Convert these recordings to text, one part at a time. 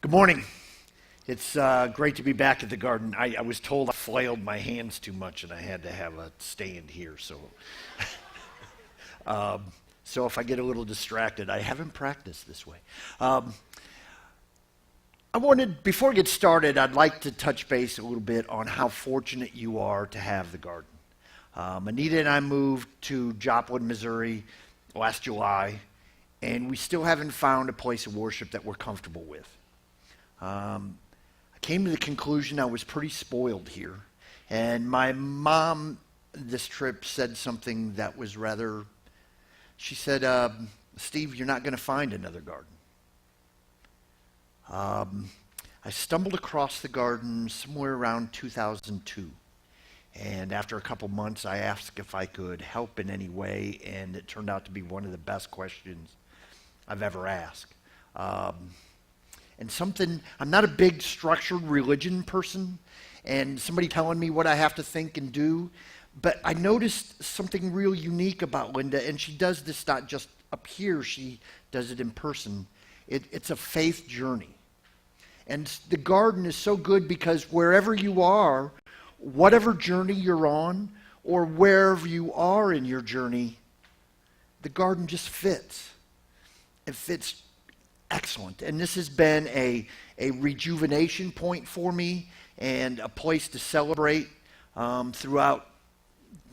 Good morning. It's great to be back at the garden. I was told I flailed my hands too much and I had to have a stand here. So if I get a little distracted, I haven't practiced this way. Before I get started, I'd like to touch base a little bit on how fortunate you are to have the garden. Anita and I moved to Joplin, Missouri last July, and we still haven't found a place of worship that we're comfortable with. I came to the conclusion I was pretty spoiled here, and my mom this trip said something that was she said, Steve, you're not going to find another garden. I stumbled across the garden somewhere around 2002, and after a couple months I asked if I could help in any way, and it turned out to be one of the best questions I've ever asked. I'm not a big structured religion person, and somebody telling me what I have to think and do, but I noticed something real unique about Linda, and she does this not just up here, she does it in person. It's a faith journey. And the garden is so good because wherever you are, whatever journey you're on, or wherever you are in your journey, the garden just fits. It fits excellent. And this has been a rejuvenation point for me and a place to celebrate throughout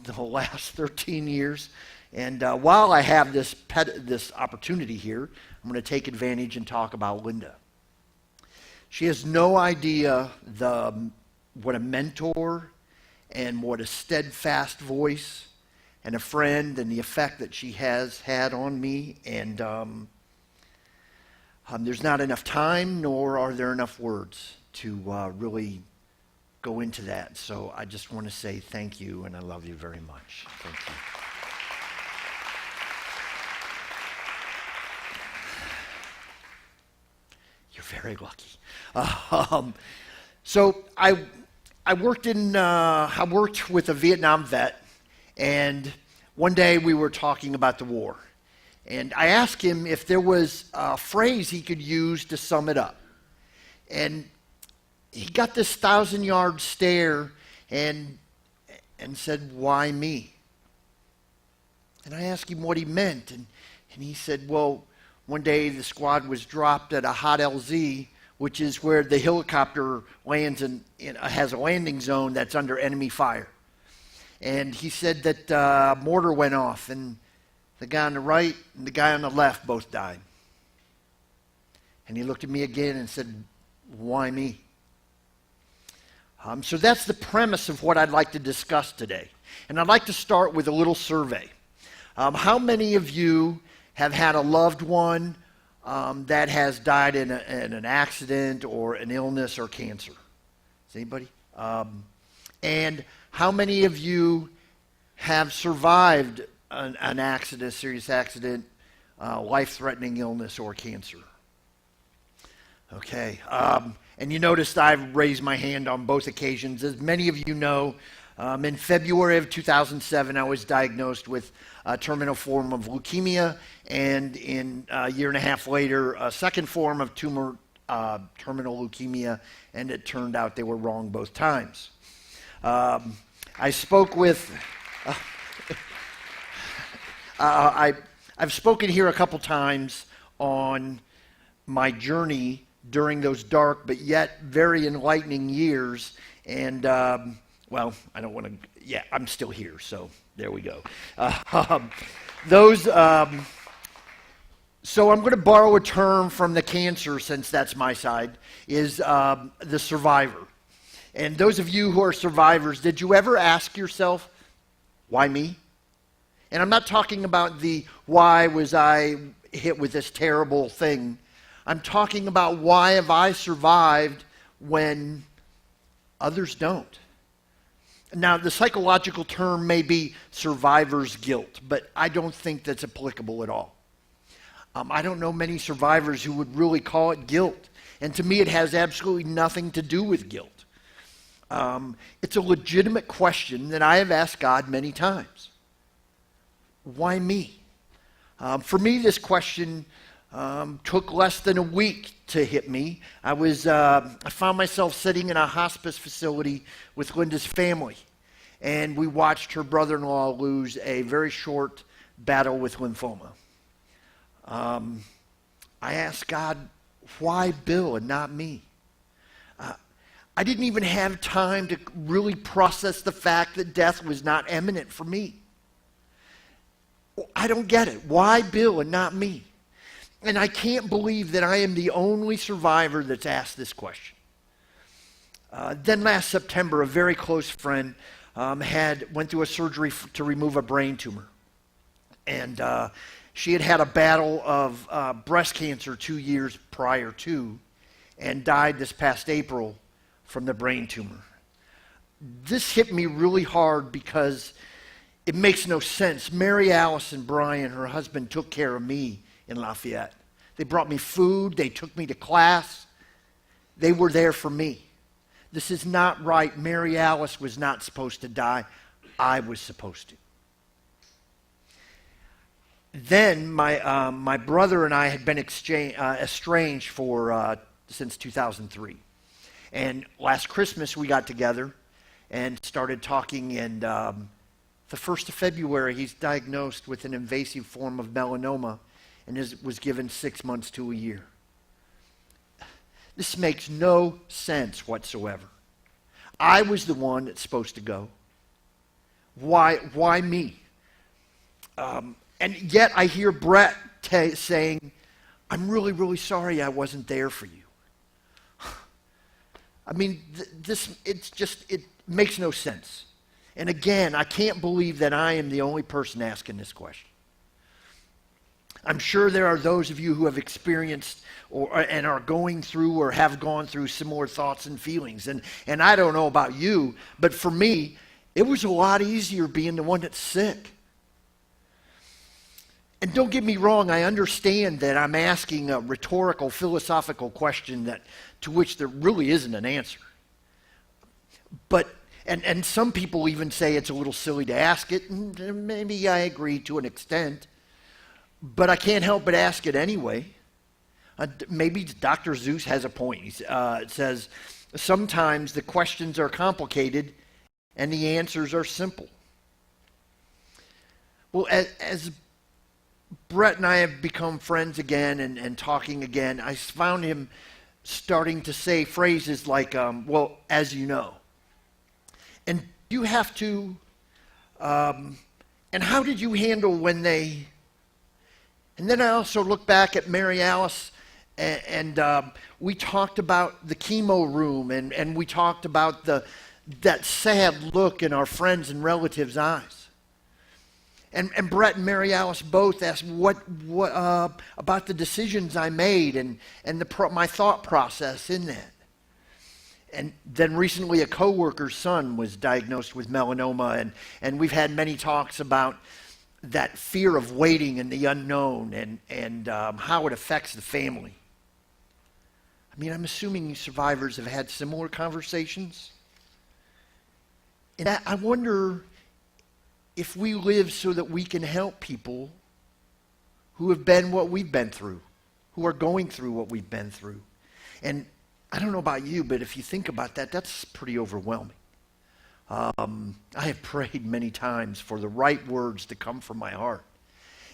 the last 13 years. And while I have this opportunity here, I'm going to take advantage and talk about Linda. She has no idea what a mentor and what a steadfast voice and a friend and the effect that she has had on me. And there's not enough time, nor are there enough words to really go into that. So I just want to say thank you, and I love you very much. Thank you. You're very lucky. So I worked with a Vietnam vet, and one day we were talking about the war. And I asked him if there was a phrase he could use to sum it up. And he got this 1,000-yard stare and said, "Why me?" And I asked him what he meant. And he said, well, one day the squad was dropped at a hot LZ, which is where the helicopter lands has a landing zone that's under enemy fire. And he said that a mortar went off, and the guy on the right and the guy on the left both died. And he looked at me again and said, "Why me?" So that's the premise of what I'd like to discuss today. And I'd like to start with a little survey. How many of you have had a loved one that has died in an accident or an illness or cancer? Is anybody? And how many of you have survived an accident, a serious accident, life-threatening illness, or cancer? Okay. And you noticed I've raised my hand on both occasions. As many of you know, in February of 2007, I was diagnosed with a terminal form of leukemia, and in a year and a half later, a second form of terminal leukemia, and it turned out they were wrong both times. I spoke with... I've spoken here a couple times on my journey during those dark but yet very enlightening years, and I don't want to. I'm still here, so there we go. So I'm going to borrow a term from the cancer, since that's my side, is the survivor. And those of you who are survivors, did you ever ask yourself, why me? And I'm not talking about the why was I hit with this terrible thing. I'm talking about why have I survived when others don't. Now, the psychological term may be survivor's guilt, but I don't think that's applicable at all. I don't know many survivors who would really call it guilt. And to me, it has absolutely nothing to do with guilt. It's a legitimate question that I have asked God many times. Why me? For me, this question Took less than a week to hit me. I found myself sitting in a hospice facility with Linda's family, and we watched her brother-in-law lose a very short battle with lymphoma. I asked God, why Bill and not me? I didn't even have time to really process the fact that death was not imminent for me. I don't get it. Why Bill and not me? And I can't believe that I am the only survivor that's asked this question. Then last September, a very close friend went through a surgery to remove a brain tumor. And she had had a battle of breast cancer 2 years prior to, and died this past April from the brain tumor. This hit me really hard because it makes no sense. Mary Alice and Brian, her husband, took care of me in Lafayette. They brought me food. They took me to class. They were there for me. This is not right. Mary Alice was not supposed to die. I was supposed to. Then my brother and I had been estranged since 2003. And last Christmas we got together and started talking, and the 1st of February he's diagnosed with an invasive form of melanoma and was given 6 months to a year. This makes no sense whatsoever. I was the one that's supposed to go. Why me? And yet I hear Brett saying, I'm really, really sorry I wasn't there for you. I mean, it makes no sense. And again, I can't believe that I am the only person asking this question. I'm sure there are those of you who have experienced and are going through or have gone through similar thoughts and feelings. And I don't know about you, but for me, it was a lot easier being the one that's sick. And don't get me wrong, I understand that I'm asking a rhetorical, philosophical question to which there really isn't an answer. But, and some people even say it's a little silly to ask it, and maybe I agree to an extent, but I can't help but ask it anyway. Maybe Dr. Seuss has a point. It says, sometimes the questions are complicated and the answers are simple. Well, as Brett and I have become friends again and talking again, I found him starting to say phrases like, well, as you know. And you have to, and how did you handle when they, and then I also look back at Mary Alice and we talked about the chemo room and we talked about that sad look in our friends' and relatives' eyes. And Brett and Mary Alice both asked what about the decisions I made and my thought process in that. And then recently a coworker's son was diagnosed with melanoma, and we've had many talks about that fear of waiting and the unknown and how it affects the family. I mean, I'm assuming you survivors have had similar conversations. And I wonder if we live so that we can help people who have been what we've been through, who are going through what we've been through. And I don't know about you, but if you think about that, that's pretty overwhelming. I have prayed many times for the right words to come from my heart.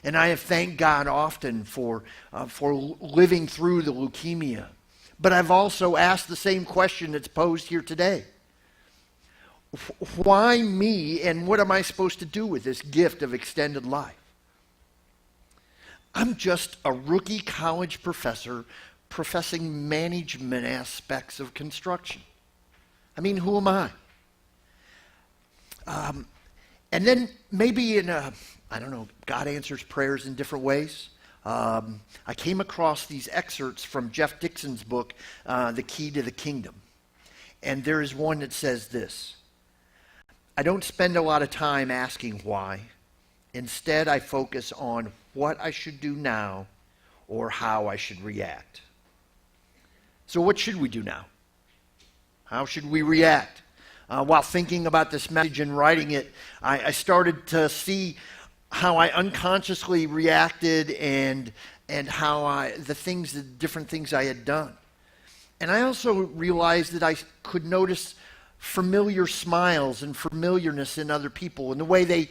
And I have thanked God often for living through the leukemia. But I've also asked the same question that's posed here today. Why me, and what am I supposed to do with this gift of extended life? I'm just a rookie college professor professing management aspects of construction. I mean, who am I? And then maybe I don't know, God answers prayers in different ways. I came across these excerpts from Jeff Dixon's book, The Key to the Kingdom. And there is one that says this: I don't spend a lot of time asking why. Instead, I focus on what I should do now or how I should react. So what should we do now? How should we react? While thinking about this message and writing it, I started to see how I unconsciously reacted and and the different things I had done. And I also realized that I could notice familiar smiles and familiarness in other people, and the way they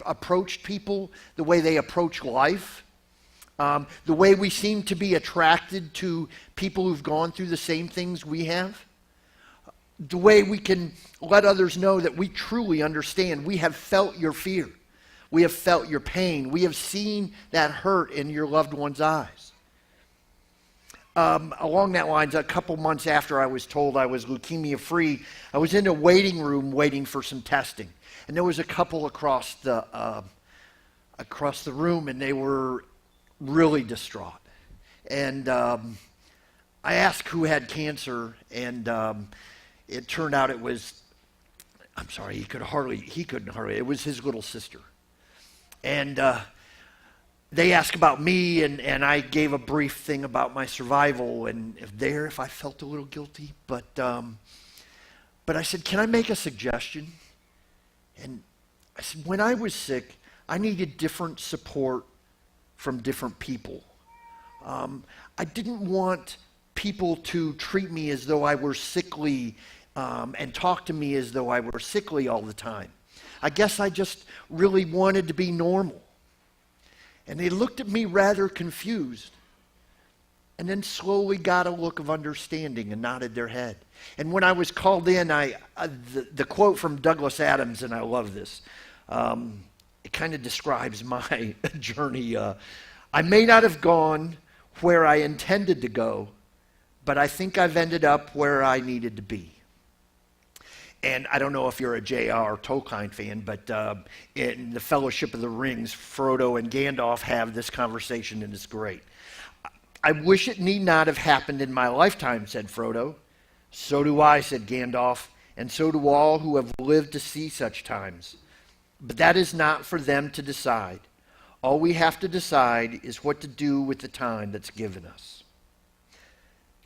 approached people, the way they approach life, the way we seem to be attracted to people who've gone through the same things we have, the way we can let others know that we truly understand. We have felt your fear. We have felt your pain. We have seen that hurt in your loved one's eyes. Along that lines, a couple months after I was told I was leukemia-free, I was in a waiting room waiting for some testing. And there was a couple across the room, and they were really distraught. And I asked who had cancer, and it turned out it was, I'm sorry, he couldn't hardly, it was his little sister. And they asked about me, and I gave a brief thing about my survival, and if I felt a little guilty, but I said, can I make a suggestion? And I said, when I was sick, I needed different support from different people. I didn't want people to treat me as though I were sickly and talk to me as though I were sickly all the time. I guess I just really wanted to be normal. And they looked at me rather confused, and then slowly got a look of understanding and nodded their head. And when I was called in, the quote from Douglas Adams, and I love this, it kind of describes my journey. I may not have gone where I intended to go, but I think I've ended up where I needed to be. And I don't know if you're a J.R. Tolkien fan, but in the Fellowship of the Rings, Frodo and Gandalf have this conversation, and it's great. I wish it need not have happened in my lifetime, said Frodo. So do I, said Gandalf, and so do all who have lived to see such times. But that is not for them to decide. All we have to decide is what to do with the time that's given us.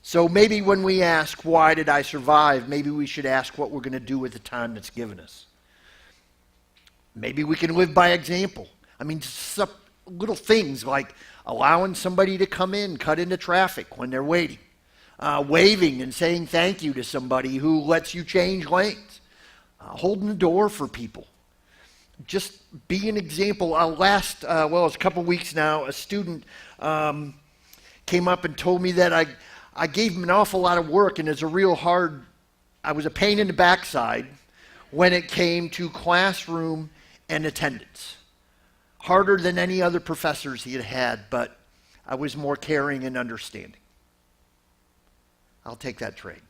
So maybe when we ask, why did I survive, maybe we should ask what we're going to do with the time that's given us. Maybe we can live by example. I mean, some little things like allowing somebody to come in, cut into traffic when they're waiting, waving and saying thank you to somebody who lets you change lanes, holding the door for people. Just be an example. It's a couple weeks now, a student came up and told me that I gave him an awful lot of work, and I was a pain in the backside when it came to classroom and attendance. Harder than any other professors he had had, but I was more caring and understanding. I'll take that trade.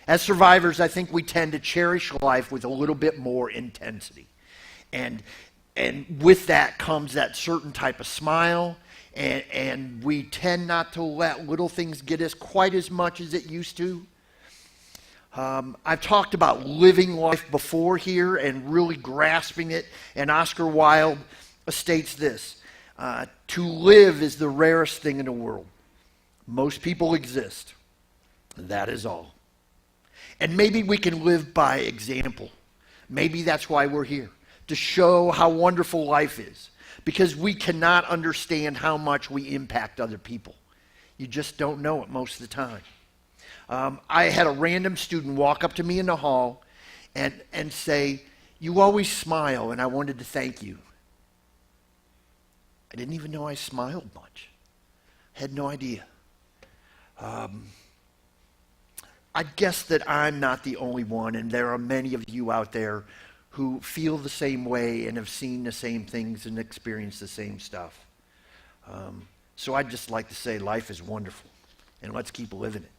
As survivors, I think we tend to cherish life with a little bit more intensity. And with that comes that certain type of smile, and we tend not to let little things get us quite as much as it used to. I've talked about living life before here and really grasping it, and Oscar Wilde states this, to live is the rarest thing in the world. Most people exist. That is all. And maybe we can live by example. Maybe that's why we're here, to show how wonderful life is. Because we cannot understand how much we impact other people. You just don't know it most of the time. I had a random student walk up to me in the hall and say, "You always smile, and I wanted to thank you." I didn't even know I smiled much. Had no idea. I guess that I'm not the only one, and there are many of you out there who feel the same way and have seen the same things and experienced the same stuff. So I'd just like to say life is wonderful, and let's keep living it.